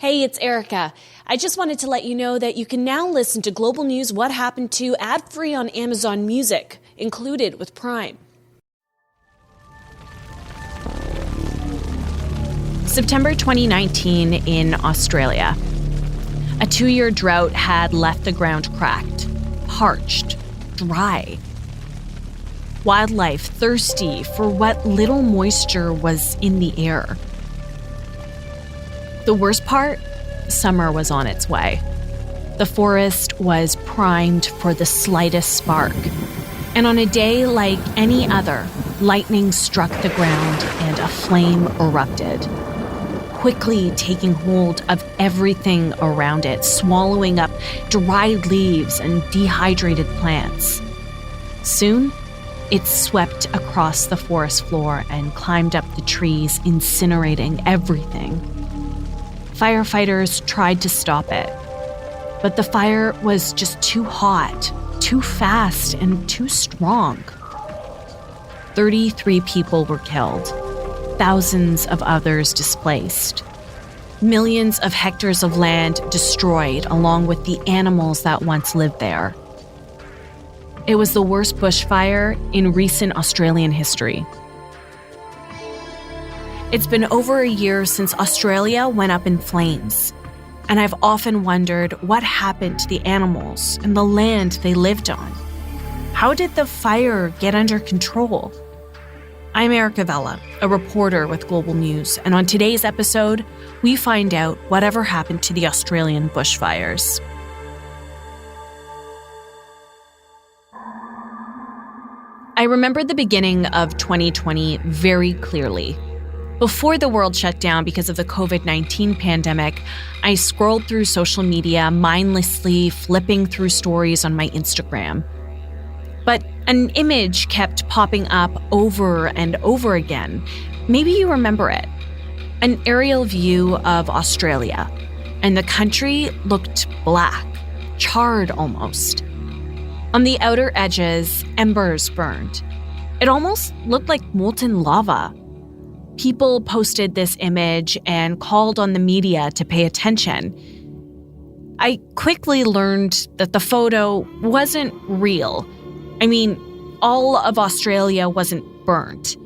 Hey, it's Erica. I just wanted to let you know that you can now listen to Global News What Happened To ad-free on Amazon Music, included with Prime. September 2019 in Australia. A 2-year drought had left the ground cracked, parched, dry. Wildlife thirsty for what little moisture was in the air. The worst part? Summer was on its way. The forest was primed for the slightest spark. And on a day like any other, lightning struck the ground and a flame erupted, quickly taking hold of everything around it, swallowing up dried leaves and dehydrated plants. Soon, it swept across the forest floor and climbed up the trees, incinerating everything. Firefighters tried to stop it, but the fire was just too hot, too fast, and too strong. 33 people were killed, thousands of others displaced, millions of hectares of land destroyed along with the animals that once lived there. It was the worst bushfire in recent Australian history. It's been over a year since Australia went up in flames, and I've often wondered what happened to the animals and the land they lived on. How did the fire get under control? I'm Erica Vella, a reporter with Global News, and on today's episode, we find out whatever happened to the Australian bushfires. I remember the beginning of 2020 very clearly. Before the world shut down because of the COVID-19 pandemic, I scrolled through social media mindlessly, flipping through stories on my Instagram. But an image kept popping up over and over again. Maybe you remember it. An aerial view of Australia, and the country looked black, charred almost. On the outer edges, embers burned. It almost looked like molten lava. People posted this image and called on the media to pay attention. I quickly learned that the photo wasn't real. I mean, all of Australia wasn't burnt.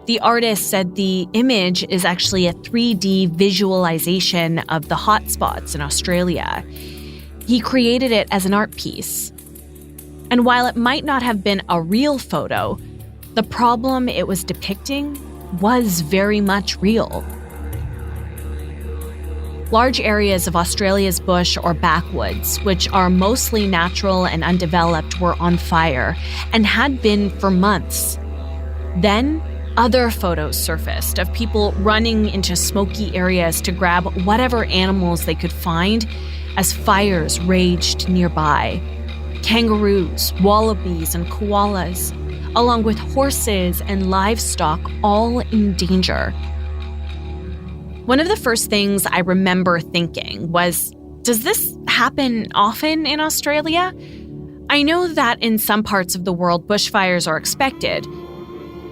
The artist said the image is actually a 3D visualization of the hotspots in Australia. He created it as an art piece. And while it might not have been a real photo, the problem it was depicting was very much real. Large areas of Australia's bush or backwoods, which are mostly natural and undeveloped, were on fire and had been for months. Then, other photos surfaced of people running into smoky areas to grab whatever animals they could find as fires raged nearby. Kangaroos, wallabies, and koalas, along with horses and livestock, all in danger. One of the first things I remember thinking was, does this happen often in Australia? I know that in some parts of the world, bushfires are expected.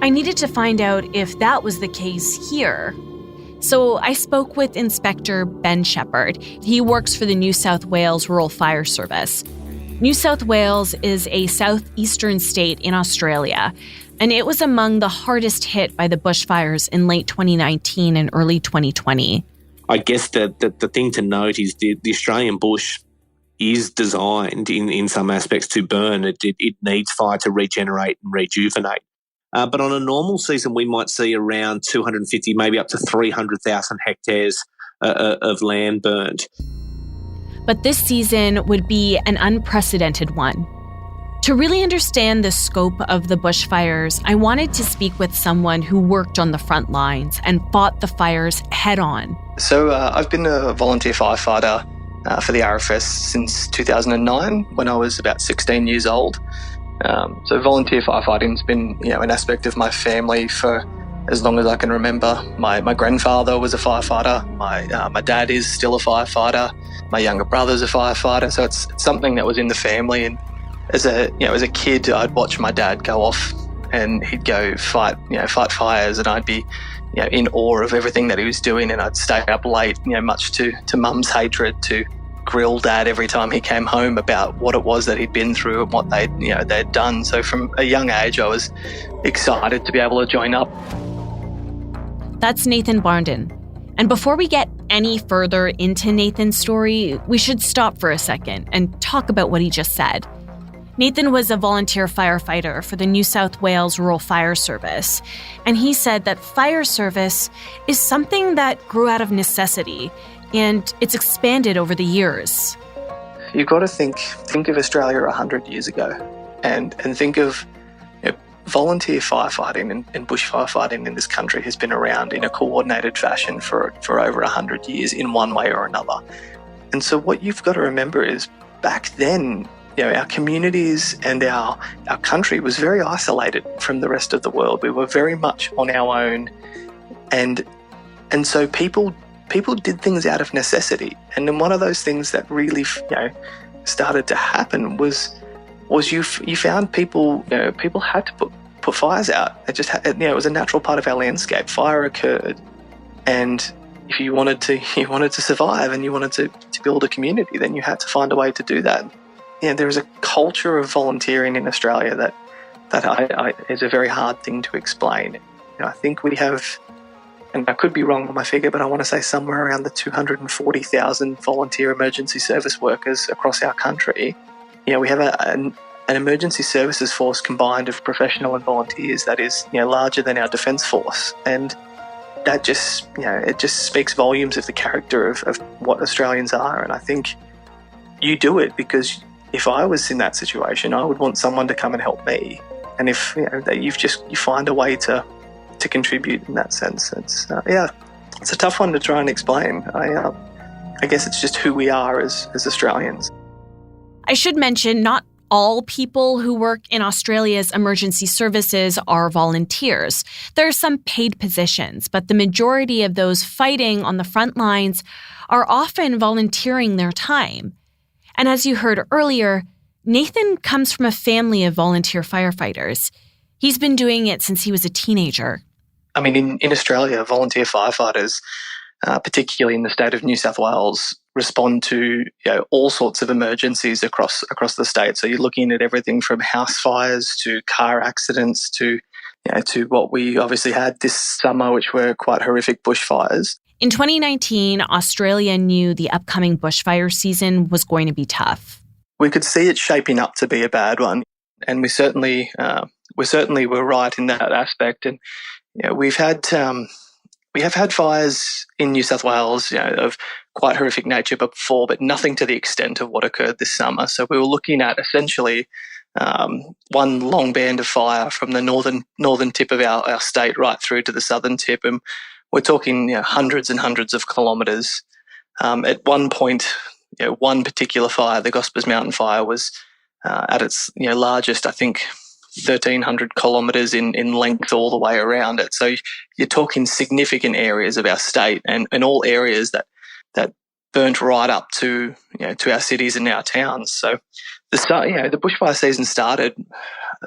I needed to find out if that was the case here. So I spoke with Inspector Ben Shepherd. He works for the New South Wales Rural Fire Service. New South Wales is a southeastern state in Australia, and it was among the hardest hit by the bushfires in late 2019 and early 2020. I guess the thing to note is the Australian bush is designed in some aspects to burn. It needs fire to regenerate and rejuvenate. But on a normal season, we might see around 250, maybe up to 300,000 hectares of land burned. But this season would be an unprecedented one. To really understand the scope of the bushfires, I wanted to speak with someone who worked on the front lines and fought the fires head on. So I've been a volunteer firefighter for the RFS since 2009 when I was about 16 years old. So volunteer firefighting's been, an aspect of my family for as long as I can remember. My grandfather was a firefighter. My dad is still a firefighter. My younger brother's a firefighter. So it's something that was in the family. And as a kid, I'd watch my dad go off and he'd go fight fires, and I'd be in awe of everything that he was doing, and I'd stay up late, much to Mum's hatred, to grill Dad every time he came home about what it was that he'd been through and what they'd done. So from a young age, I was excited to be able to join up. That's Nathan Barnden. And before we get any further into Nathan's story, we should stop for a second and talk about what he just said. Nathan was a volunteer firefighter for the New South Wales Rural Fire Service, and he said that fire service is something that grew out of necessity, and it's expanded over the years. You've got to think of Australia 100 years ago, and think of volunteer firefighting and bush firefighting in this country has been around in a coordinated fashion for over 100 years in one way or another. And so what you've got to remember is back then, our communities and our country was very isolated from the rest of the world. We were very much on our own, and so people did things out of necessity. And then one of those things that really started to happen was you found people had to put fires out. It just it was a natural part of our landscape. Fire occurred, and if you wanted to survive and you wanted to build a community, then you had to find a way to do that. There is a culture of volunteering in Australia that is a very hard thing to explain. I think we have, and I could be wrong on my figure, but I want to say somewhere around the 240,000 volunteer emergency service workers across our country. We have an emergency services force combined of professional and volunteers that is larger than our defence force, and that just it just speaks volumes of the character of what Australians are. And I think you do it because if I was in that situation, I would want someone to come and help me. And if you find a way to contribute in that sense, it's a tough one to try and explain. I guess it's just who we are as Australians. I should mention, not all people who work in Australia's emergency services are volunteers. There are some paid positions, but the majority of those fighting on the front lines are often volunteering their time. And as you heard earlier, Nathan comes from a family of volunteer firefighters. He's been doing it since he was a teenager. I mean, in Australia, volunteer firefighters, particularly in the state of New South Wales, respond to all sorts of emergencies across the state. So you're looking at everything from house fires to car accidents to what we obviously had this summer, which were quite horrific bushfires. In 2019, Australia knew the upcoming bushfire season was going to be tough. We could see it shaping up to be a bad one, and we certainly were right in that aspect. And we have had fires in New South Wales of quite horrific nature before, but nothing to the extent of what occurred this summer. So we were looking at essentially one long band of fire from the northern tip of our state right through to the southern tip, and we're talking hundreds and hundreds of kilometres. At one point, one particular fire, the Gospers Mountain Fire, was at its largest, I think, 1,300 kilometres in length all the way around it. So you're talking significant areas of our state, and all areas that burnt right up to our cities and our towns. So the bushfire season started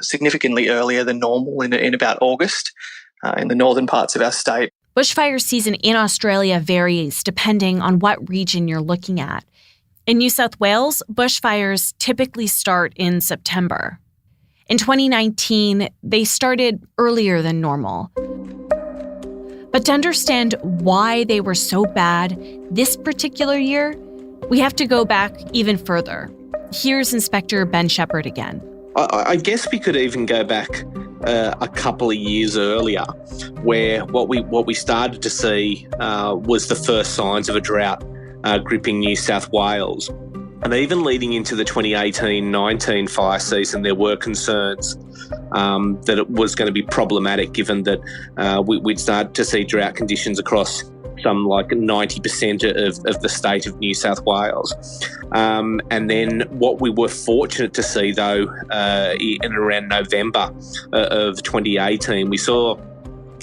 significantly earlier than normal in about August in the northern parts of our state. Bushfire season in Australia varies depending on what region you're looking at. In New South Wales, bushfires typically start in September. In 2019, they started earlier than normal. But to understand why they were so bad this particular year, we have to go back even further. Here's Inspector Ben Shepherd again. I guess we could even go back a couple of years earlier, where what we started to see was the first signs of a drought gripping New South Wales. And even leading into the 2018-19 fire season, there were concerns that it was going to be problematic, given that we'd start to see drought conditions across some like 90% of the state of New South Wales. And then what we were fortunate to see, though, in around November of 2018, we saw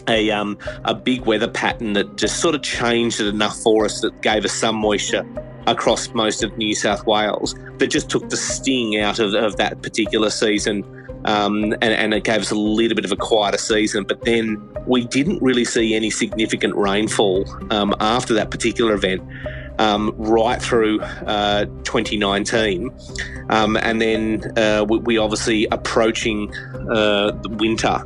a big weather pattern that just sort of changed it enough for us that gave us some moisture across most of New South Wales, that just took the sting out of that particular season and it gave us a little bit of a quieter season. But then we didn't really see any significant rainfall after that particular event right through 2019. And then we obviously approaching the winter,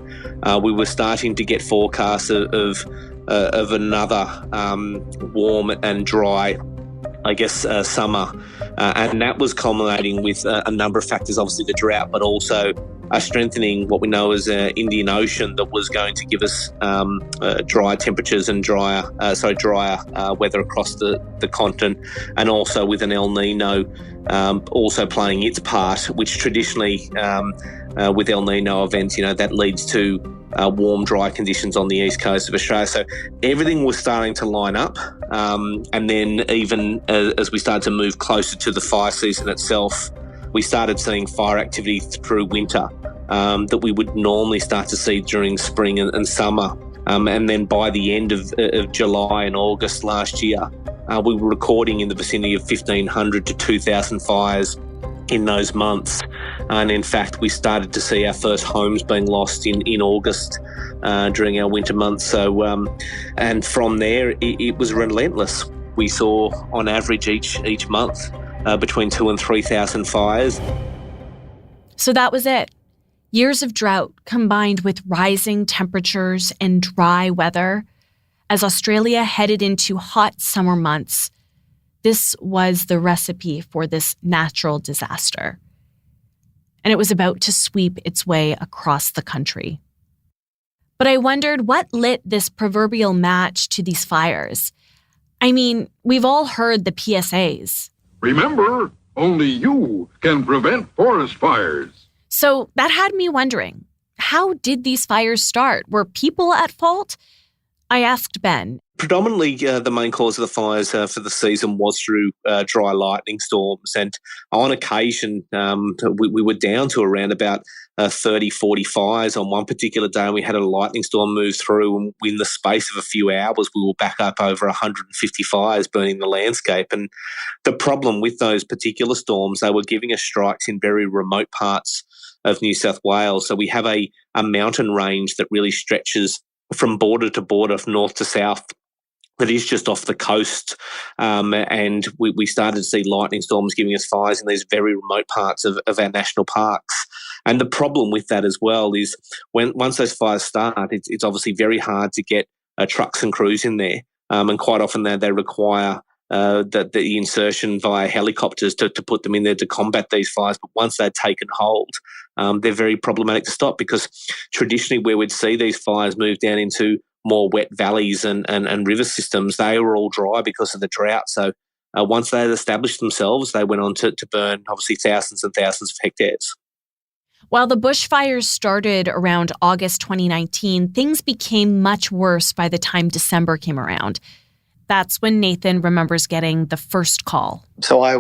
we were starting to get forecasts of another warm and dry, I guess, summer. And that was culminating with a number of factors, obviously the drought, but also strengthening what we know as an Indian Ocean that was going to give us drier temperatures and drier weather across the continent, and also with an El Nino also playing its part, which traditionally with El Nino events, that leads to warm, dry conditions on the east coast of Australia. So everything was starting to line up. And then even as we started to move closer to the fire season itself, we started seeing fire activity through winter that we would normally start to see during spring and summer. And then by the end of July and August last year, we were recording in the vicinity of 1,500 to 2,000 fires in those months. And in fact, we started to see our first homes being lost in August during our winter months. So, and from there, it was relentless. We saw on average each month between 2,000 and 3,000 fires. So that was it. Years of drought combined with rising temperatures and dry weather. As Australia headed into hot summer months, this was the recipe for this natural disaster. And it was about to sweep its way across the country. But I wondered what lit this proverbial match to these fires. I mean, we've all heard the PSAs. Remember, only you can prevent forest fires. So that had me wondering, how did these fires start? Were people at fault? I asked Ben. Predominantly, the main cause of the fires for the season was through dry lightning storms. And on occasion, we were down to around about 30, 40 fires on one particular day, and we had a lightning storm move through, and in the space of a few hours, we were back up over 150 fires burning the landscape. And the problem with those particular storms, they were giving us strikes in very remote parts of New South Wales. So we have a mountain range that really stretches from border to border, from north to south, that is just off the coast. And we started to see lightning storms giving us fires in these very remote parts of our national parks. And the problem with that as well is once those fires start, it's obviously very hard to get trucks and crews in there. And quite often they require the insertion via helicopters to put them in there to combat these fires. But once they're taken hold, they're very problematic to stop, because traditionally where we'd see these fires move down into more wet valleys and river systems, they were all dry because of the drought. So once they had established themselves, they went on to burn obviously thousands and thousands of hectares. While the bushfires started around August 2019, things became much worse by the time December came around. That's when Nathan remembers getting the first call. So I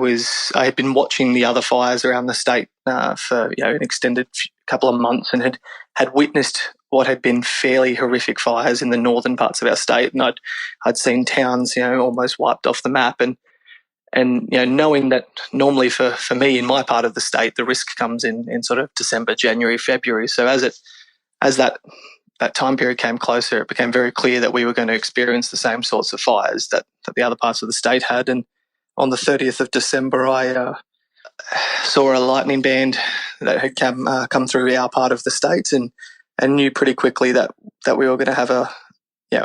had been watching the other fires around the state for an extended couple of months, and had witnessed what had been fairly horrific fires in the northern parts of our state. And I'd seen towns almost wiped off the map, and knowing that normally for me in my part of the state, the risk comes in sort of December, January, February. So as that time period came closer, it became very clear that we were going to experience the same sorts of fires that the other parts of the state had. And on the 30th of December, I saw a lightning band that had come through our part of the state, and knew pretty quickly that we were going to have a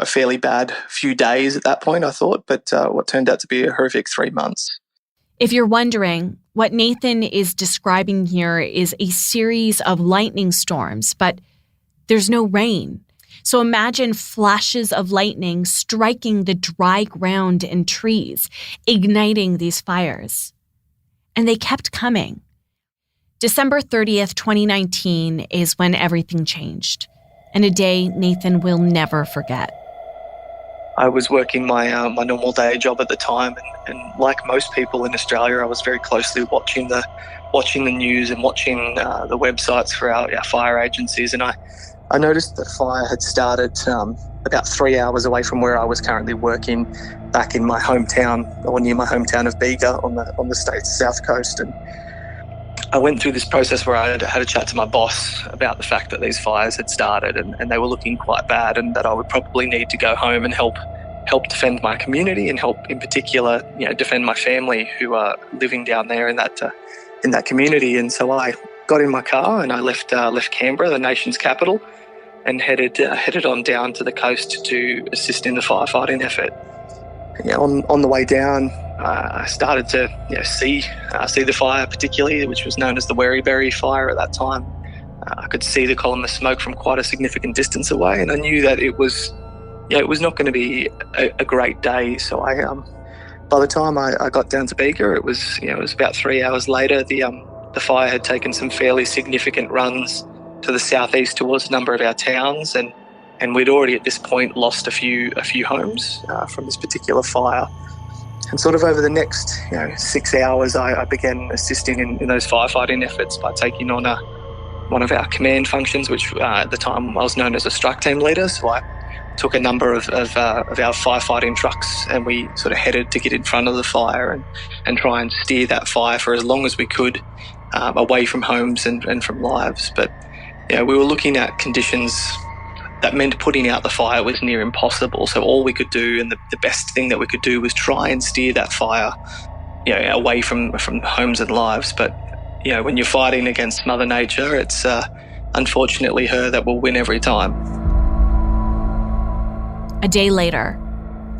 fairly bad few days at that point, I thought, but what turned out to be a horrific 3 months. If you're wondering, what Nathan is describing here is a series of lightning storms, but there's no rain. So imagine flashes of lightning striking the dry ground and trees, igniting these fires. And they kept coming. December 30th, 2019 is when everything changed, and a day Nathan will never forget. I was working my normal day job at the time, and like most people in Australia, I was very closely watching the news and watching the websites for our fire agencies, and I noticed that fire had started about 3 hours away from where I was currently working, back in my hometown, or near my hometown of Bega on the state's south coast. And I went through this process where I had a chat to my boss about the fact that these fires had started and they were looking quite bad, and that I would probably need to go home and help defend my community, and help in particular, defend my family who are living down there in that community. And so I got in my car and I left Canberra, the nation's capital, and headed on down to the coast to assist in the firefighting effort. On the way down, I started to see the fire, particularly, which was known as the Werryberry fire at that time. I could see the column of smoke from quite a significant distance away, and I knew that it was not going to be a great day. So by the time I got down to Bega, it was about 3 hours later. The fire had taken some fairly significant runs to the southeast towards a number of our towns, and we'd already at this point lost a few homes from this particular fire. And sort of over the next 6 hours, I began assisting in those firefighting efforts by taking on one of our command functions, which at the time I was known as a strike team leader. So I took a number of our firefighting trucks, and we sort of headed to get in front of the fire and try and steer that fire for as long as we could away from homes and from lives. But we were looking at conditions that meant putting out the fire was near impossible. So all we could do, and the best thing that we could do, was try and steer that fire away from homes and lives. But when you're fighting against Mother Nature, it's unfortunately her that will win every time. A day later,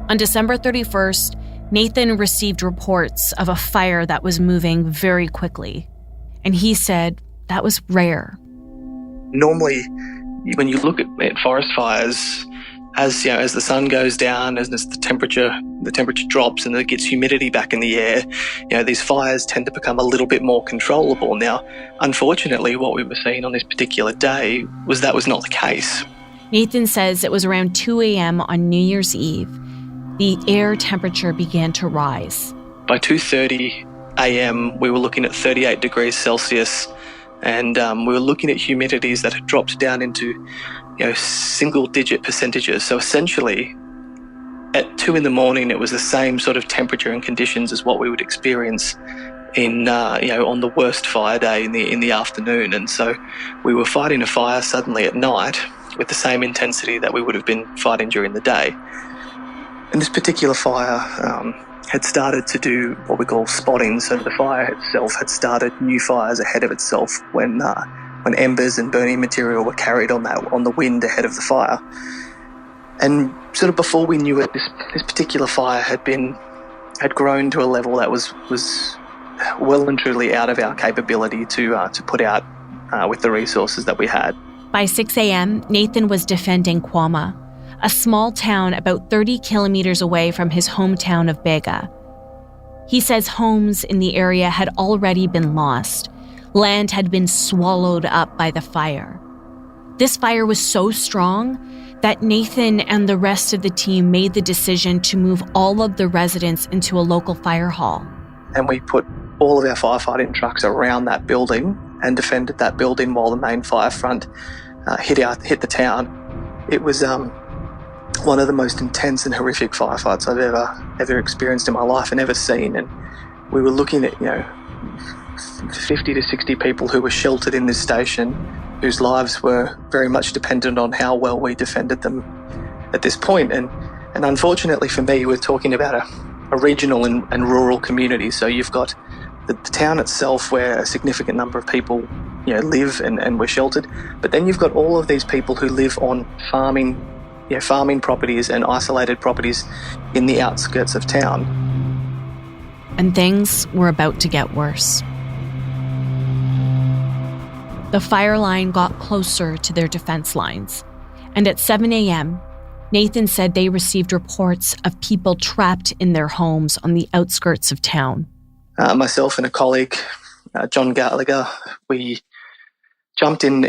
on December 31st, Nathan received reports of a fire that was moving very quickly. And he said that was rare. Normally, when you look at forest fires, as the sun goes down, as the temperature drops and there gets humidity back in the air, these fires tend to become a little bit more controllable. Now, unfortunately, what we were seeing on this particular day was not the case. Nathan says it was around 2 a.m. on New Year's Eve. The air temperature began to rise. By 2:30 a.m., we were looking at 38 degrees Celsius, and we were looking at humidities that had dropped down into single-digit percentages. So essentially, at 2 in the morning, it was the same sort of temperature and conditions as what we would experience in on the worst fire day in the afternoon. And so we were fighting a fire suddenly at night with the same intensity that we would have been fighting during the day. And this particular fire had started to do what we call spotting. So the fire itself had started new fires ahead of itself when embers and burning material were carried on the wind ahead of the fire. And sort of before we knew it, this particular fire had grown to a level that was well and truly out of our capability to put out with the resources that we had. By 6 a.m., Nathan was defending Kwama, a small town about 30 kilometers away from his hometown of Bega. He says homes in the area had already been lost. Land had been swallowed up by the fire. This fire was so strong that Nathan and the rest of the team made the decision to move all of the residents into a local fire hall. And we put all of our firefighting trucks around that building and defended that building while the main fire front hit the town. It was one of the most intense and horrific firefights I've ever experienced in my life and ever seen. And we were looking at 50 to 60 people who were sheltered in this station, whose lives were very much dependent on how well we defended them at this point. And unfortunately for me, we're talking about a regional and rural community. So you've got the town itself, where a significant number of people live and were sheltered, but then you've got all of these people who live on farming properties and isolated properties in the outskirts of town. And things were about to get worse. The fire line got closer to their defense lines, and at 7 a.m., Nathan said they received reports of people trapped in their homes on the outskirts of town. Myself and a colleague, John Gallagher, we jumped in.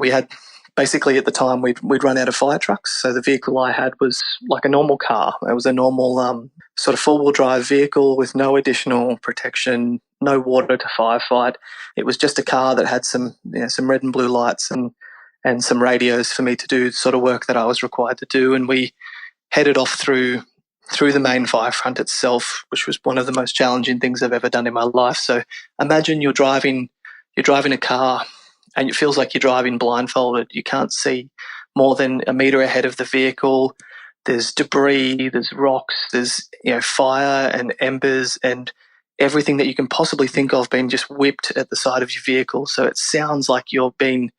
We had basically at the time we'd run out of fire trucks, so the vehicle I had was like a normal car. It was a normal sort of four-wheel drive vehicle with no additional protection, no water to firefight. It was just a car that had some red and blue lights and some radios for me to do sort of work that I was required to do. And we headed off through the main fire front itself, which was one of the most challenging things I've ever done in my life. So imagine you're driving you're driving a car and it feels like you're driving blindfolded. You can't see more than a metre ahead of the vehicle. There's debris, there's rocks, there's fire and embers and everything that you can possibly think of being just whipped at the side of your vehicle. So it sounds like you're being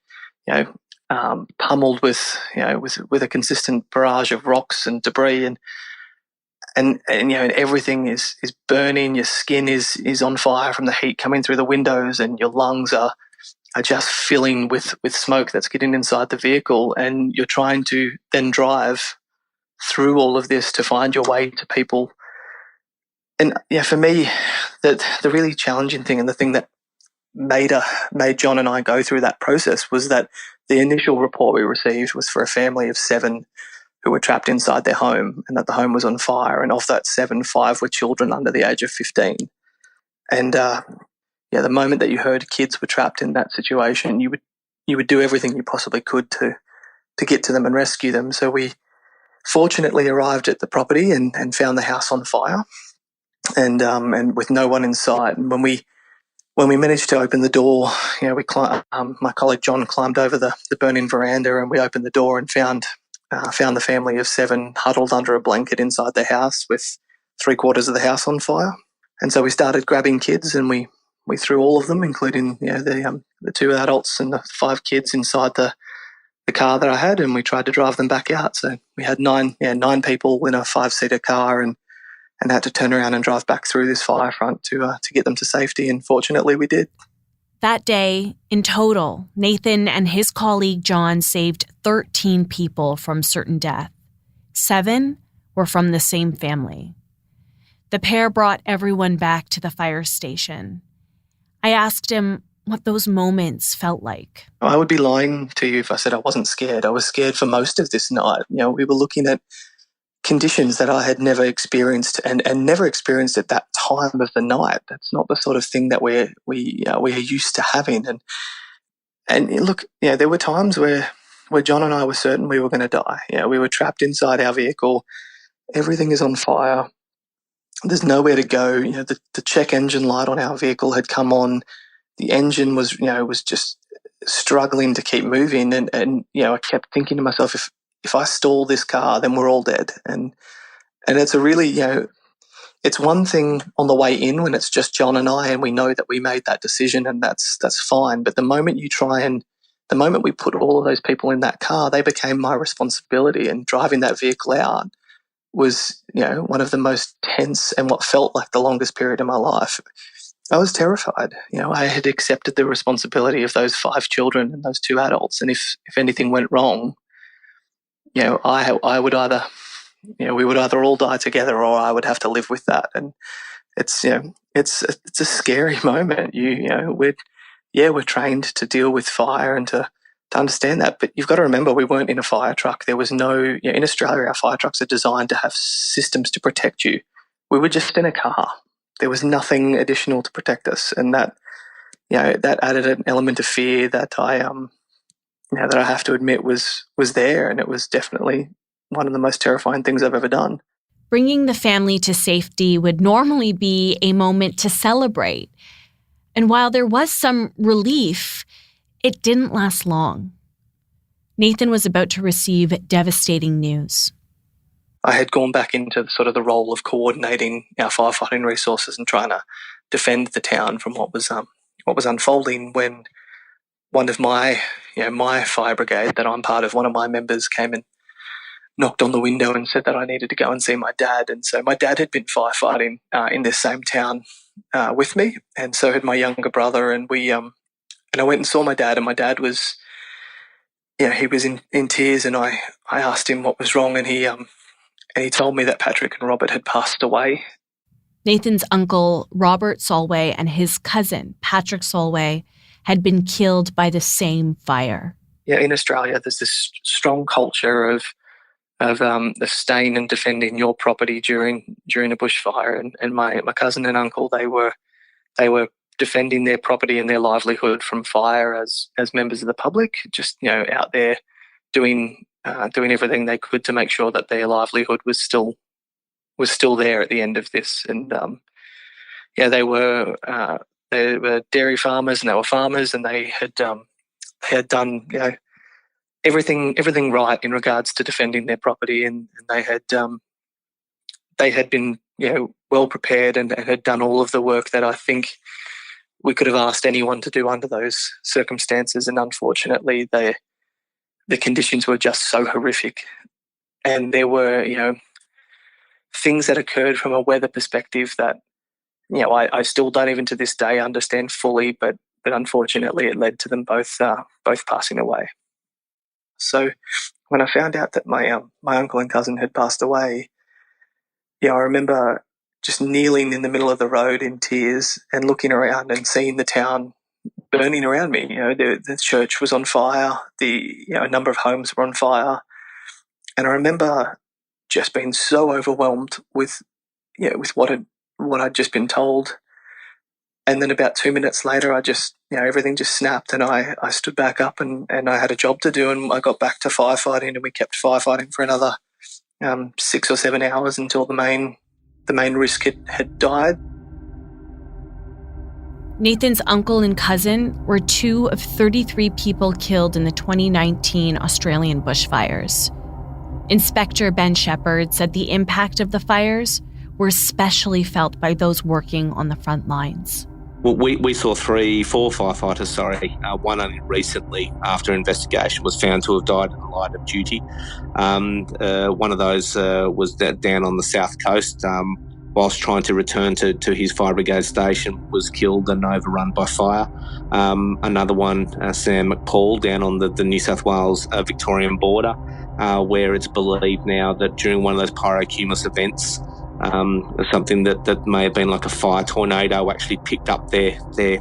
pummeled with a consistent barrage of rocks and debris, and everything is burning. Your skin is on fire from the heat coming through the windows, and your lungs are just filling with smoke that's getting inside the vehicle, and you're trying to then drive through all of this to find your way to people. And for me, the really challenging thing, and the thing that made John and I go through that process, was that the initial report we received was for a family of 7 who were trapped inside their home, and that the home was on fire. And of that 7, 5 were children under the age of 15. And the moment that you heard kids were trapped in that situation, you would do everything you possibly could to get to them and rescue them. So we fortunately arrived at the property and found the house on fire, and with no one in sight. And when we managed to open the door, my colleague John climbed over the burning veranda, and we opened the door and found the family of 7 huddled under a blanket inside the house with 3/4 of the house on fire. And so we started grabbing kids, and we threw all of them, including the 2 adults and the 5 kids, inside the car that I had, and we tried to drive them back out. So we had 9 people in a 5-seater car, and had to turn around and drive back through this fire front to get them to safety. And fortunately, we did. That day, in total, Nathan and his colleague John saved 13 people from certain death. 7 were from the same family. The pair brought everyone back to the fire station. I asked him what those moments felt like. I would be lying to you if I said I wasn't scared. I was scared for most of this night. We were looking at conditions that I had never experienced and never experienced at that time of the night. That's not the sort of thing that we are used to having. And look, there were times where John and I were certain we were going to die. We were trapped inside our vehicle. Everything is on fire. There's nowhere to go. The check engine light on our vehicle had come on. The engine was just struggling to keep moving. And I kept thinking to myself, if I stall this car, then we're all dead. And it's a really, it's one thing on the way in when it's just John and I, and we know that we made that decision, and that's fine. But the moment the moment we put all of those people in that car, they became my responsibility. And driving that vehicle out was, one of the most tense and what felt like the longest period of my life. I was terrified. I had accepted the responsibility of those 5 children and those 2 adults. And if anything went wrong, I would either, we would either all die together, or I would have to live with that. And it's a scary moment. We're trained to deal with fire and to understand that. But you've got to remember, we weren't in a fire truck. There was no, in Australia, our fire trucks are designed to have systems to protect you. We were just in a car. There was nothing additional to protect us. And that added an element of fear that I have to admit was there, and it was definitely one of the most terrifying things I've ever done. Bringing the family to safety would normally be a moment to celebrate. And while there was some relief, it didn't last long. Nathan was about to receive devastating news. I had gone back into sort of the role of coordinating our firefighting resources and trying to defend the town from what was unfolding, when one of my fire brigade that I'm part of, one of my members came and knocked on the window and said that I needed to go and see my dad. And so my dad had been firefighting in this same town with me, and so had my younger brother. And I went and saw my dad, and my dad was, he was in tears, and I asked him what was wrong, and he told me that Patrick and Robert had passed away. Nathan's uncle, Robert Solway, and his cousin, Patrick Solway, had been killed by the same fire. Yeah, in Australia, there's this strong culture of staying and defending your property during a bushfire. And my cousin and uncle, they were defending their property and their livelihood from fire as members of the public, just out there doing everything they could to make sure that their livelihood was still there at the end of this. And they were They were dairy farmers and they were farmers, and they had done everything right in regards to defending their property, and they had been well prepared and had done all of the work that I think we could have asked anyone to do under those circumstances. And unfortunately, the conditions were just so horrific, and there were things that occurred from a weather perspective that I still don't even to this day understand fully, but unfortunately it led to them both passing away. So when I found out that my uncle and cousin had passed away, I remember just kneeling in the middle of the road in tears and looking around and seeing the town burning around me. The church was on fire, a number of homes were on fire, and I remember just being so overwhelmed with what I'd just been told. And then about 2 minutes later, I just, everything just snapped, and I stood back up and I had a job to do, and I got back to firefighting, and we kept firefighting for another 6 or 7 hours until the main risk had died. Nathan's uncle and cousin were 2 of 33 people killed in the 2019 Australian bushfires. Inspector Ben Shepherd said the impact of the fires were especially felt by those working on the front lines. Well, we saw 4 firefighters, one only recently after investigation was found to have died in the line of duty. One of those was down on the south coast, whilst trying to return to his fire brigade station, was killed and overrun by fire. Another one, Sam McPaul, down on the New South Wales Victorian border, where it's believed now that during one of those pyrocumulus events, something that may have been like a fire tornado actually picked up their 8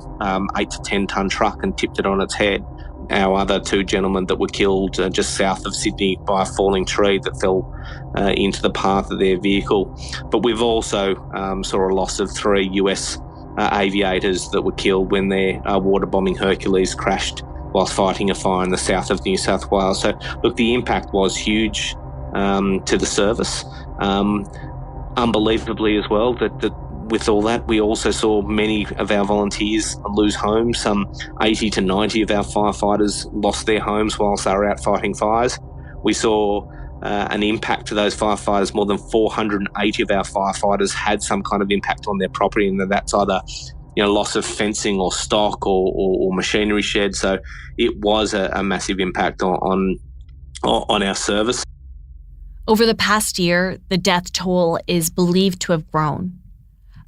to 10 tonne truck and tipped it on its head. Our other 2 gentlemen that were killed just south of Sydney by a falling tree that fell into the path of their vehicle. But we've also saw a loss of 3 US aviators that were killed when their water-bombing Hercules crashed whilst fighting a fire in the south of New South Wales. So, look, the impact was huge to the service. Unbelievably as well, that with all that, we also saw many of our volunteers lose homes. Some 80 to 90 of our firefighters lost their homes whilst they were out fighting fires. We saw an impact to those firefighters. More than 480 of our firefighters had some kind of impact on their property, and that's either loss of fencing or stock or machinery shed. So it was a massive impact on our service. Over the past year, the death toll is believed to have grown.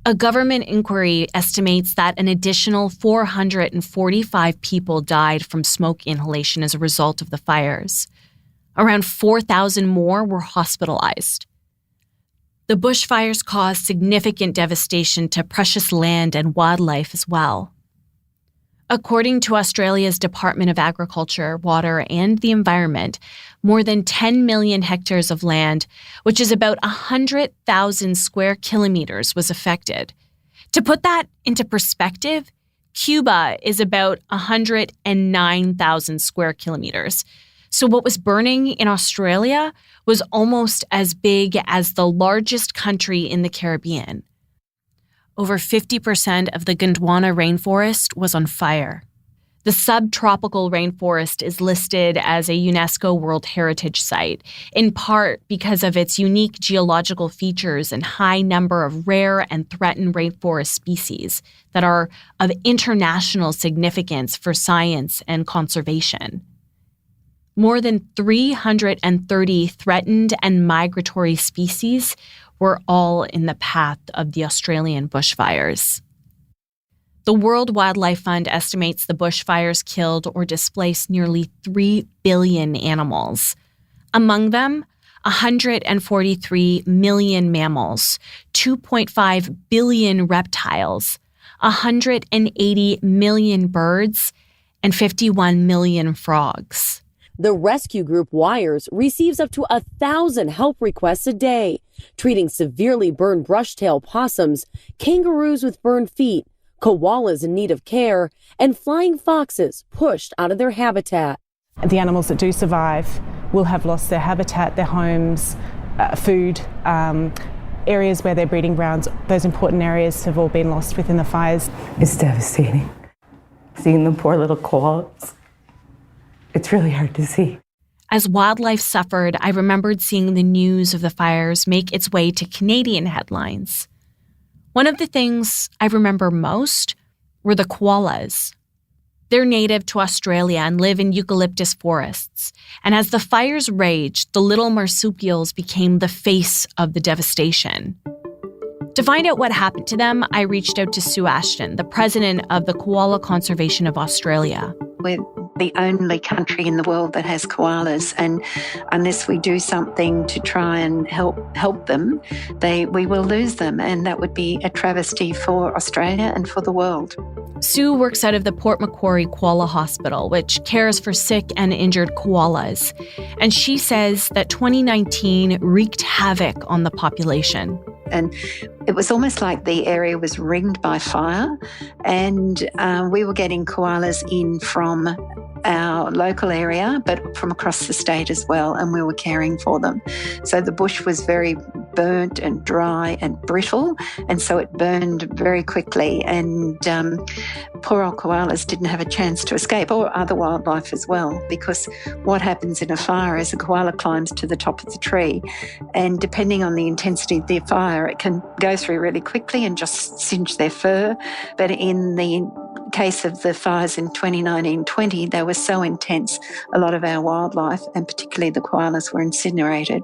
A government inquiry estimates that an additional 445 people died from smoke inhalation as a result of the fires. Around 4,000 more were hospitalized. The bushfires caused significant devastation to precious land and wildlife as well. According to Australia's Department of Agriculture, Water and the Environment, more than 10 million hectares of land, which is about 100,000 square kilometers, was affected. To put that into perspective, Cuba is about 109,000 square kilometers. So what was burning in Australia was almost as big as the largest country in the Caribbean. Over 50% of the Gondwana rainforest was on fire. The subtropical rainforest is listed as a UNESCO World Heritage Site, in part because of its unique geological features and high number of rare and threatened rainforest species that are of international significance for science and conservation. More than 330 threatened and migratory species were all in the path of the Australian bushfires. The World Wildlife Fund estimates the bushfires killed or displaced nearly 3 billion animals. Among them, 143 million mammals, 2.5 billion reptiles, 180 million birds, and 51 million frogs. The rescue group Wires receives up to 1,000 help requests a day, treating severely burned brush-tailed possums, kangaroos with burned feet, koalas in need of care, and flying foxes pushed out of their habitat. The animals that do survive will have lost their habitat, their homes, food. areas where they're breeding grounds, those important areas have all been lost within the fires. It's devastating. Seeing the poor little koalas. It's really hard to see. As wildlife suffered, I remembered seeing the news of the fires make its way to Canadian headlines. One of the things I remember most were the koalas. They're native to Australia and live in eucalyptus forests. And as the fires raged, the little marsupials became the face of the devastation. To find out what happened to them, I reached out to Sue Ashton, the president of the Koala Conservation of Australia. We're the only country in the world that has koalas, and unless we do something to try and help them, we will lose them, and that would be a travesty for Australia and for the world. Sue works out of the Port Macquarie Koala Hospital, which cares for sick and injured koalas. And she says that 2019 wreaked havoc on the population. And it was almost like the area was ringed by fire, and we were getting koalas in from our local area, but from across the state as well, and we were caring for them. So the bush was very burnt and dry and brittle, and so it burned very quickly, and poor old koalas didn't have a chance to escape, or other wildlife as well, because what happens in a fire is a koala climbs to the top of the tree, and depending on the intensity of the fire, it can go through really quickly and just singe their fur. But in the case of the fires in 2019-20, they were so intense, a lot of our wildlife, and particularly the koalas, were incinerated.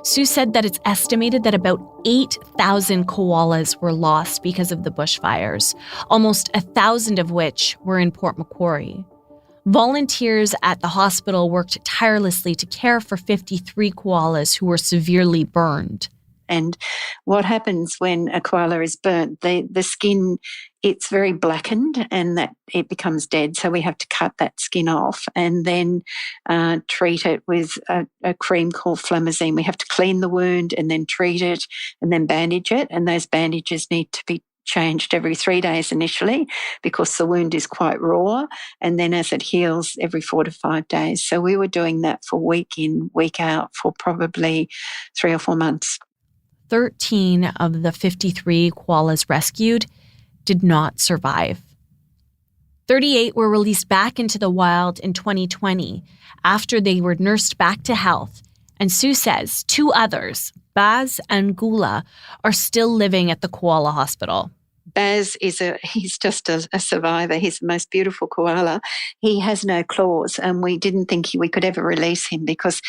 Sue said that it's estimated that about 8,000 koalas were lost because of the bushfires, almost 1,000 of which were in Port Macquarie. Volunteers at the hospital worked tirelessly to care for 53 koalas who were severely burned. And what happens when a koala is burnt, the skin, it's very blackened and that it becomes dead. So we have to cut that skin off and then treat it with a cream called flamazine. We have to clean the wound and then treat it and then bandage it. And those bandages need to be changed every 3 days initially because the wound is quite raw, and then as it heals every 4 to 5 days. So we were doing that for week in, week out for probably 3 or 4 months. 13 of the 53 koalas rescued did not survive. 38 were released back into the wild in 2020 after they were nursed back to health. And Sue says 2 others, Baz and Gula, are still living at the koala hospital. Baz he's just a survivor. He's the most beautiful koala. He has no claws, and we didn't think we could ever release him because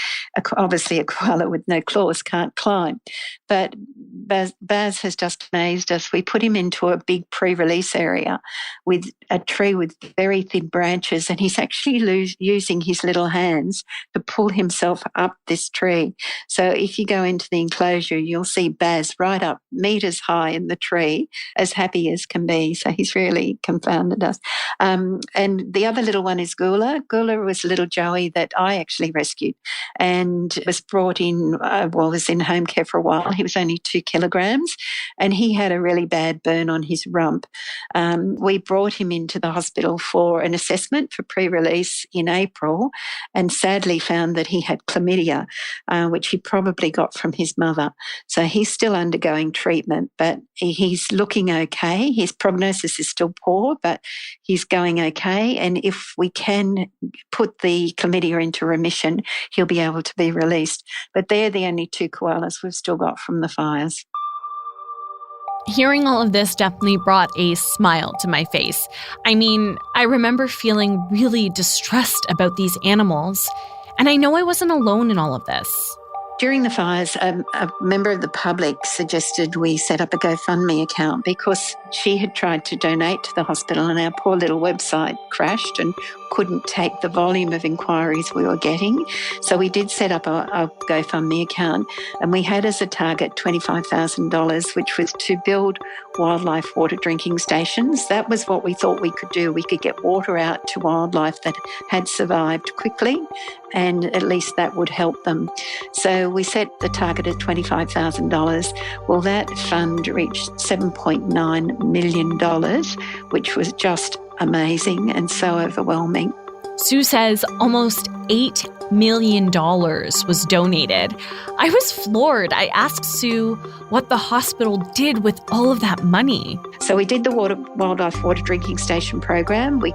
obviously a koala with no claws can't climb. But Baz has just amazed us. We put him into a big pre-release area with a tree with very thin branches, and he's actually using his little hands to pull himself up this tree. So if you go into the enclosure, you'll see Baz right up meters high in the tree, as happy as can be. So he's really confounded us. And the other little one is Gula. Gula was a little Joey that I actually rescued and was brought in, was in home care for a while. He was only 2 kilograms and he had a really bad burn on his rump. We brought him into the hospital for an assessment for pre-release in April and sadly found that he had chlamydia, which he probably got from his mother. So he's still undergoing treatment, but he's looking okay. His prognosis is still poor, but he's going okay. And if we can put the chlamydia into remission, he'll be able to be released. But they're the only 2 koalas we've still got from the fires. Hearing all of this definitely brought a smile to my face. I mean, I remember feeling really distressed about these animals, and I know I wasn't alone in all of this. During the fires, a member of the public suggested we set up a GoFundMe account because she had tried to donate to the hospital and our poor little website crashed and couldn't take the volume of inquiries we were getting. So we did set up a GoFundMe account and we had as a target $25,000, which was to build wildlife water drinking stations. That was what we thought we could do. We could get water out to wildlife that had survived quickly, and at least that would help them. So we set the target at $25,000. Well, that fund reached $7.9 million, which was just amazing and so overwhelming. Sue says almost $8 million was donated. I was floored. I asked Sue what the hospital did with all of that money. So we did the Wildlife Water Drinking Station program. We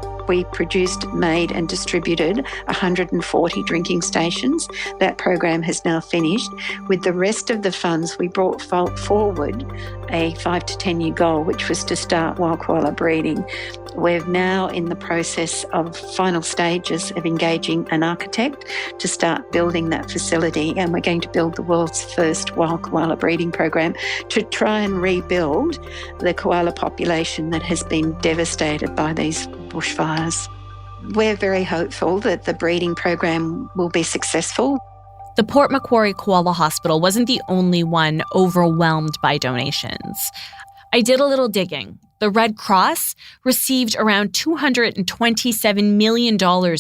produced, made and distributed 140 drinking stations. That program has now finished. With the rest of the funds, we brought forward a 5 to 10 year goal, which was to start wild koala breeding. We're now in the process of final stages of engaging an architect to start building that facility, and we're going to build the world's first wild koala breeding program to try and rebuild the koala population that has been devastated by these bushfires. We're very hopeful that the breeding program will be successful. The Port Macquarie Koala Hospital wasn't the only one overwhelmed by donations. I did a little digging. The Red Cross received around $227 million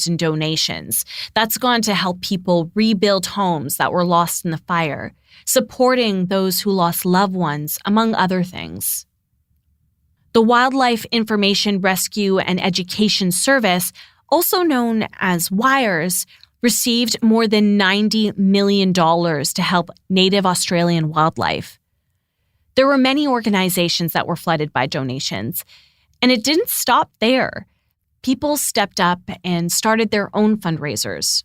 in donations. That's gone to help people rebuild homes that were lost in the fire, supporting those who lost loved ones, among other things. The Wildlife Information Rescue and Education Service, also known as WIRES, received more than $90 million to help native Australian wildlife. There were many organizations that were flooded by donations, and it didn't stop there. People stepped up and started their own fundraisers.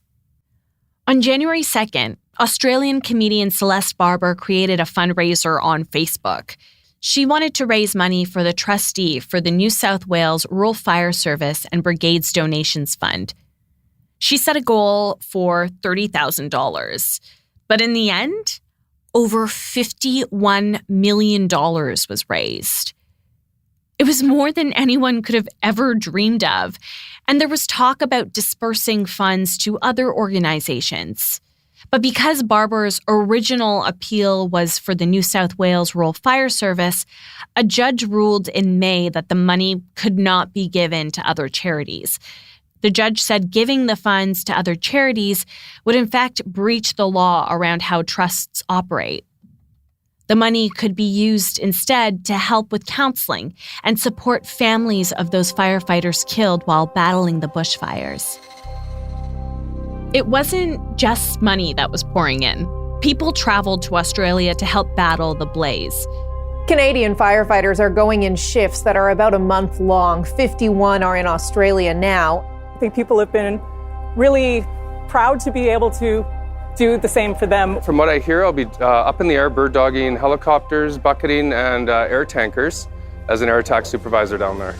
On January 2nd, Australian comedian Celeste Barber created a fundraiser on Facebook. She wanted to raise money for the trustee for the New South Wales Rural Fire Service and Brigades Donations Fund. She set a goal for $30,000, but in the end, over $51 million was raised. It was more than anyone could have ever dreamed of, and there was talk about dispersing funds to other organizations. But because Barber's original appeal was for the New South Wales Rural Fire Service, a judge ruled in May that the money could not be given to other charities. The judge said giving the funds to other charities would in fact breach the law around how trusts operate. The money could be used instead to help with counseling and support families of those firefighters killed while battling the bushfires. It wasn't just money that was pouring in. People traveled to Australia to help battle the blaze. Canadian firefighters are going in shifts that are about a month long. 51 are in Australia now. I think people have been really proud to be able to do the same for them. From what I hear, I'll be up in the air bird dogging helicopters, bucketing, and air tankers as an air attack supervisor down there.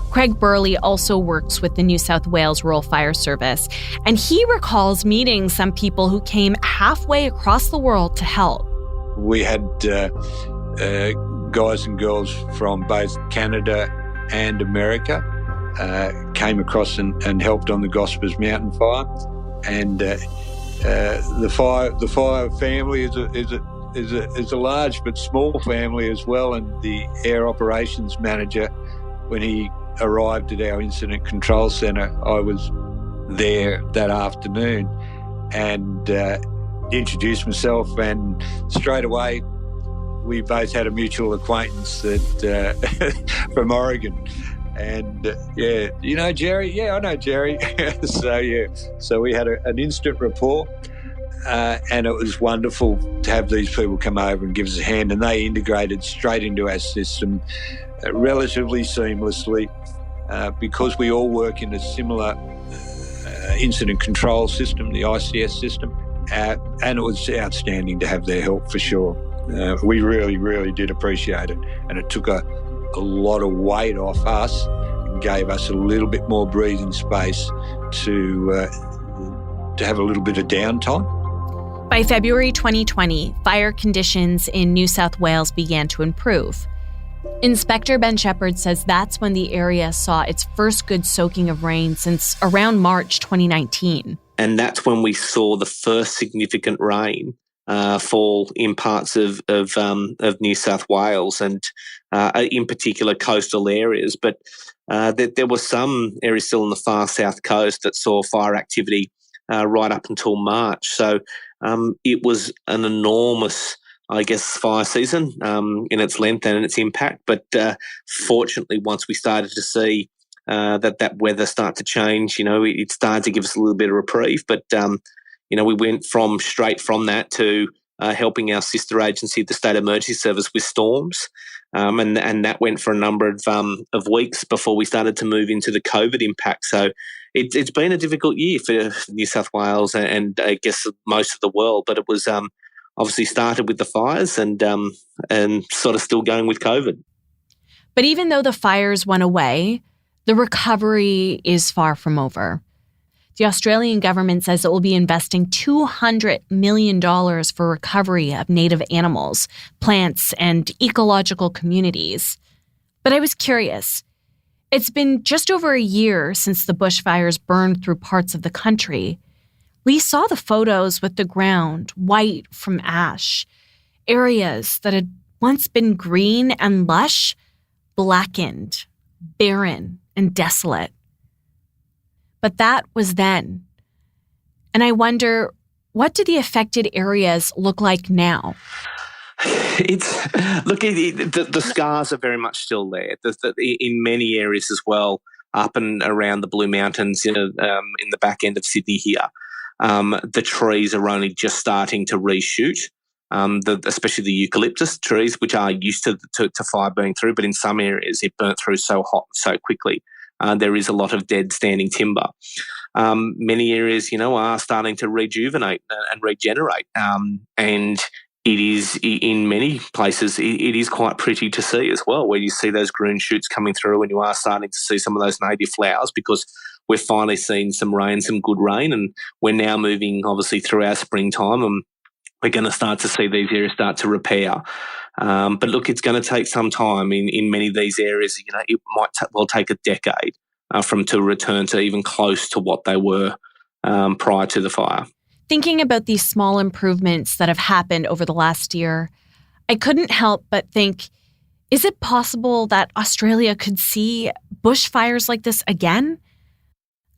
Craig Burley also works with the New South Wales Rural Fire Service, and he recalls meeting some people who came halfway across the world to help. We had guys and girls from both Canada and America came across and helped on the Gospers Mountain Fire, and the fire family is a large but small family as well. And the air operations manager, when he arrived at our incident control centre, I was there that afternoon and introduced myself, and straight away we both had a mutual acquaintance that from Oregon. And you know Jerry? Yeah, I know Jerry. So we had an instant rapport, and it was wonderful to have these people come over and give us a hand, and they integrated straight into our system relatively seamlessly because we all work in a similar incident control system, the ICS system, and it was outstanding to have their help for sure. We really, really did appreciate it, and it took a lot of weight off us and gave us a little bit more breathing space to have a little bit of downtime. By February 2020, fire conditions in New South Wales began to improve. Inspector Ben Shepherd says that's when the area saw its first good soaking of rain since around March 2019. And that's when we saw the first significant rain fall in parts of New South Wales and in particular coastal areas. But there were some areas still on the far south coast that saw fire activity right up until March. So it was an enormous, I guess, fire season in its length and in its impact. But fortunately, once we started to see that weather start to change. It started to give us a little bit of reprieve, but we went straight from that to helping our sister agency, the State Emergency Service, with storms, and that went for a number of weeks before we started to move into the COVID impact. So it's been a difficult year for New South Wales and I guess most of the world, but it was obviously started with the fires and sort of still going with COVID. But even though the fires went away, the recovery is far from over. The Australian government says it will be investing $200 million for recovery of native animals, plants, and ecological communities. But I was curious. It's been just over a year since the bushfires burned through parts of the country. We saw the photos with the ground white from ash. Areas that had once been green and lush, blackened, barren, and desolate. But that was then. And I wonder, what do the affected areas look like now? The scars are very much still there. In many areas as well, up and around the Blue Mountains, in the back end of Sydney here, the trees are only just starting to reshoot. Especially the eucalyptus trees, which are used to fire burning through, but in some areas it burnt through so hot so quickly. There is a lot of dead standing timber. Many areas, are starting to rejuvenate and regenerate. And it is, in many places, it is quite pretty to see as well, where you see those green shoots coming through and you are starting to see some of those native flowers because we're finally seeing some good rain, and we're now moving, obviously, through our springtime, and we're going to start to see these areas start to repair. But look, it's going to take some time. In many of these areas, it might take a decade to return to even close to what they were prior to the fire. Thinking about these small improvements that have happened over the last year, I couldn't help but think, is it possible that Australia could see bushfires like this again?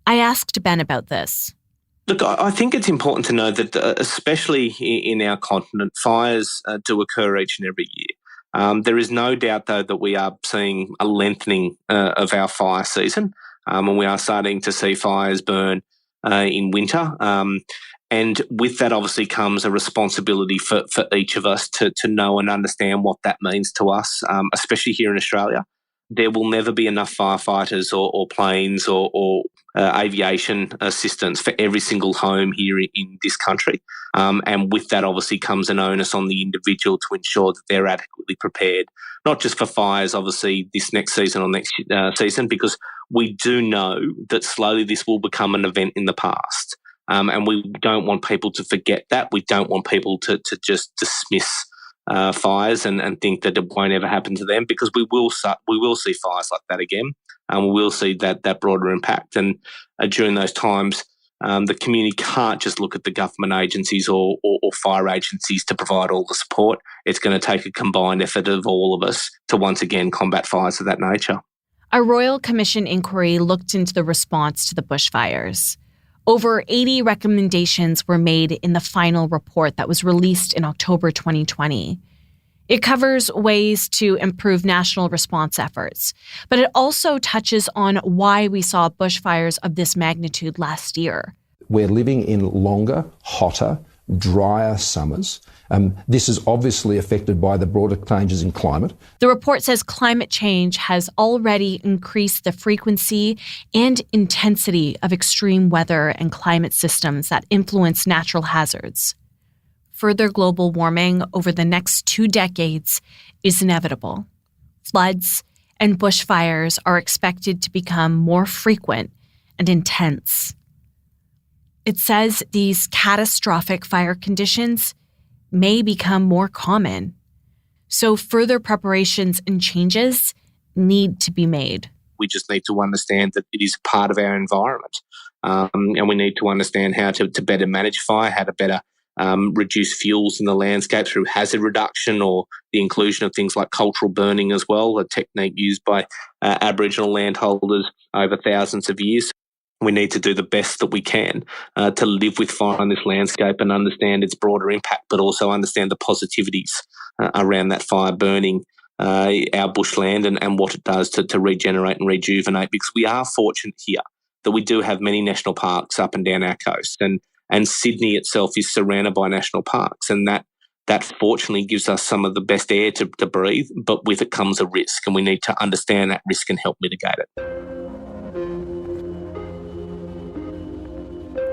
I asked Ben about this. Look, I think it's important to know that, especially in our continent, fires do occur each and every year. There is no doubt, though, that we are seeing a lengthening of our fire season, and we are starting to see fires burn in winter. And with that, obviously, comes a responsibility for each of us to know and understand what that means to us, especially here in Australia. There will never be enough firefighters or planes or aviation assistance for every single home here in this country. And with that, obviously, comes an onus on the individual to ensure that they're adequately prepared, not just for fires, obviously, this next season or next season, because we do know that slowly this will become an event in the past. And we don't want people to forget that. We don't want people to just dismiss fires and think that it won't ever happen to them, because we will see fires like that again, and we will see that broader impact. And during those times, the community can't just look at the government agencies or fire agencies to provide all the support. It's going to take a combined effort of all of us to once again combat fires of that nature. A Royal Commission inquiry looked into the response to the bushfires. Over 80 recommendations were made in the final report that was released in October 2020. It covers ways to improve national response efforts, but it also touches on why we saw bushfires of this magnitude last year. We're living in longer, hotter, drier summers. This is obviously affected by the broader changes in climate. The report says climate change has already increased the frequency and intensity of extreme weather and climate systems that influence natural hazards. Further global warming over the next 2 decades is inevitable. Floods and bushfires are expected to become more frequent and intense. It says these catastrophic fire conditions may become more common. So further preparations and changes need to be made. We just need to understand that it is part of our environment. And we need to understand how to better manage fire, how to better reduce fuels in the landscape through hazard reduction or the inclusion of things like cultural burning as well, a technique used by Aboriginal landholders over thousands of years. We need to do the best that we can to live with fire in this landscape and understand its broader impact, but also understand the positivities around that fire burning our bushland and what it does to regenerate and rejuvenate, because we are fortunate here that we do have many national parks up and down our coast, and Sydney itself is surrounded by national parks, and that fortunately gives us some of the best air to breathe, but with it comes a risk, and we need to understand that risk and help mitigate it.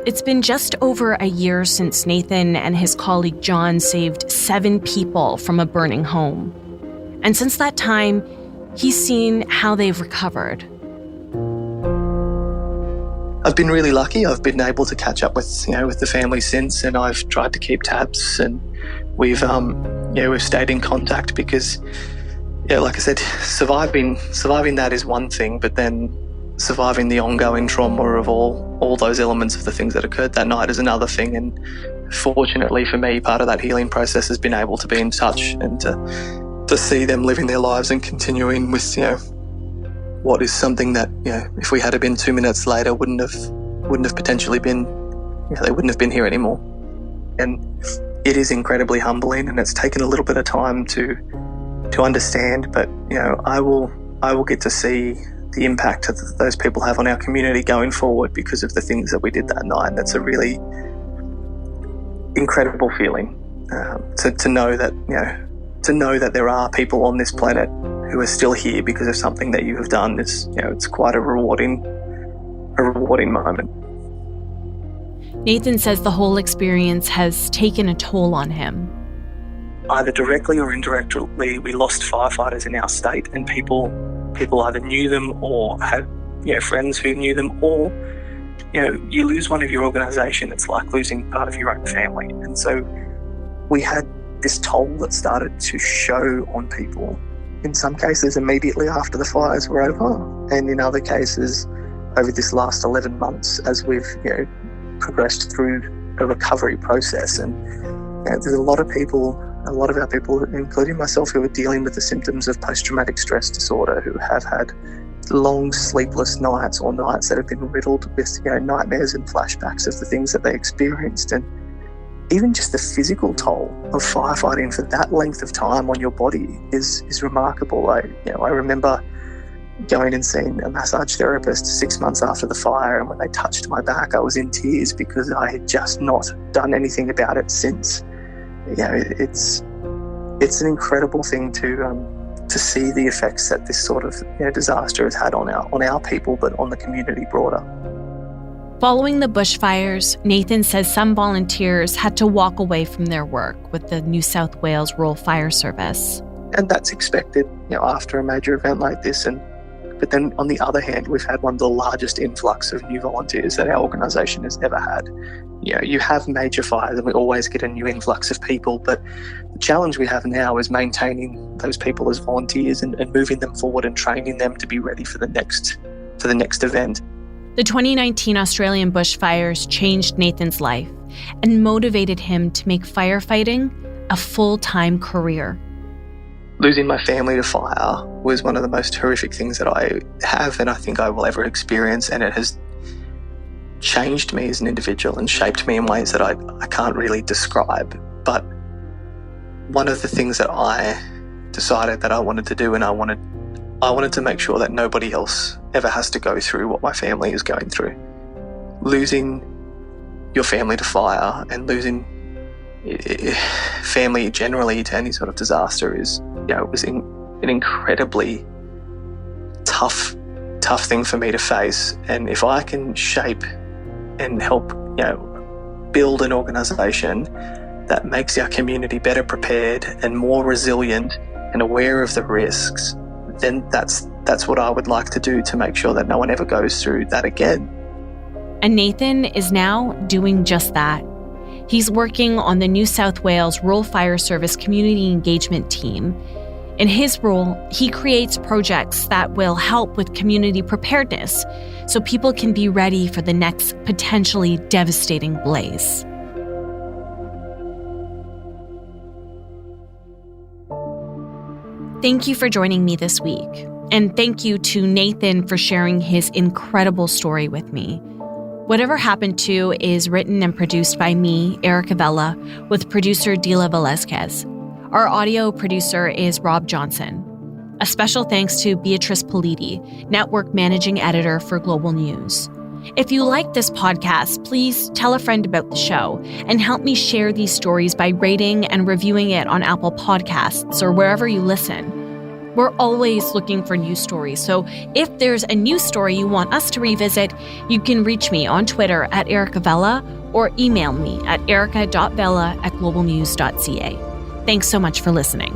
It's been just over a year since Nathan and his colleague John saved 7 people from a burning home. And since that time, he's seen how they've recovered. I've been really lucky. I've been able to catch up with the family since, and I've tried to keep tabs, and we've stayed in contact because, like I said, surviving that is one thing, but then surviving the ongoing trauma of all those elements of the things that occurred that night is another thing. And fortunately for me, part of that healing process has been able to be in touch and to see them living their lives and continuing with what is something that if we had been 2 minutes later wouldn't have potentially been they wouldn't have been here anymore. And it is incredibly humbling, and it's taken a little bit of time to understand, but I will get to see the impact that those people have on our community going forward because of the things that we did that night. That's a really incredible feeling to know that there are people on this planet who are still here because of something that you have done. It's quite a rewarding moment. Nathan says the whole experience has taken a toll on him. Either directly or indirectly, we lost firefighters in our state, and people either knew them or had friends who knew them, or you lose one of your organisation, it's like losing part of your own family. And so we had this toll that started to show on people, in some cases immediately after the fires were over, and in other cases over this last 11 months as we've progressed through a recovery process. And there's a lot of our people, including myself, who are dealing with the symptoms of post-traumatic stress disorder, who have had long sleepless nights or nights that have been riddled with nightmares and flashbacks of the things that they experienced. And even just the physical toll of firefighting for that length of time on your body is remarkable. I remember going and seeing a massage therapist 6 months after the fire, and when they touched my back, I was in tears because I had just not done anything about it since. It's an incredible thing to see the effects that this sort of disaster has had on our people, but on the community broader. Following the bushfires, Nathan says some volunteers had to walk away from their work with the New South Wales Rural Fire Service. And that's expected, after a major event like this. But then on the other hand, we've had one of the largest influx of new volunteers that our organisation has ever had. You have major fires and we always get a new influx of people, but the challenge we have now is maintaining those people as volunteers and moving them forward and training them to be ready for the next event. The 2019 Australian bushfires changed Nathan's life and motivated him to make firefighting a full-time career. Losing my family to fire was one of the most horrific things that I have and I think I will ever experience, and it has changed me as an individual and shaped me in ways that I can't really describe. But one of the things that I decided that I wanted to do, and I wanted to make sure that nobody else ever has to go through what my family is going through. Losing your family to fire and losing family generally to any sort of disaster is, it was an incredibly tough thing for me to face. And if I can shape and help, build an organisation that makes our community better prepared and more resilient and aware of the risks, then that's what I would like to do to make sure that no one ever goes through that again. And Nathan is now doing just that. He's working on the New South Wales Rural Fire Service Community Engagement Team. In his role, he creates projects that will help with community preparedness so people can be ready for the next potentially devastating blaze. Thank you for joining me this week. And thank you to Nathan for sharing his incredible story with me. Whatever Happened To is written and produced by me, Erica Vella, with producer Dila Velazquez. Our audio producer is Rob Johnson. A special thanks to Beatrice Politi, Network Managing Editor for Global News. If you like this podcast, please tell a friend about the show and help me share these stories by rating and reviewing it on Apple Podcasts or wherever you listen. We're always looking for news stories, so if there's a news story you want us to revisit, you can reach me on Twitter at Erica Vella or email me at erica.vella@globalnews.ca. Thanks so much for listening.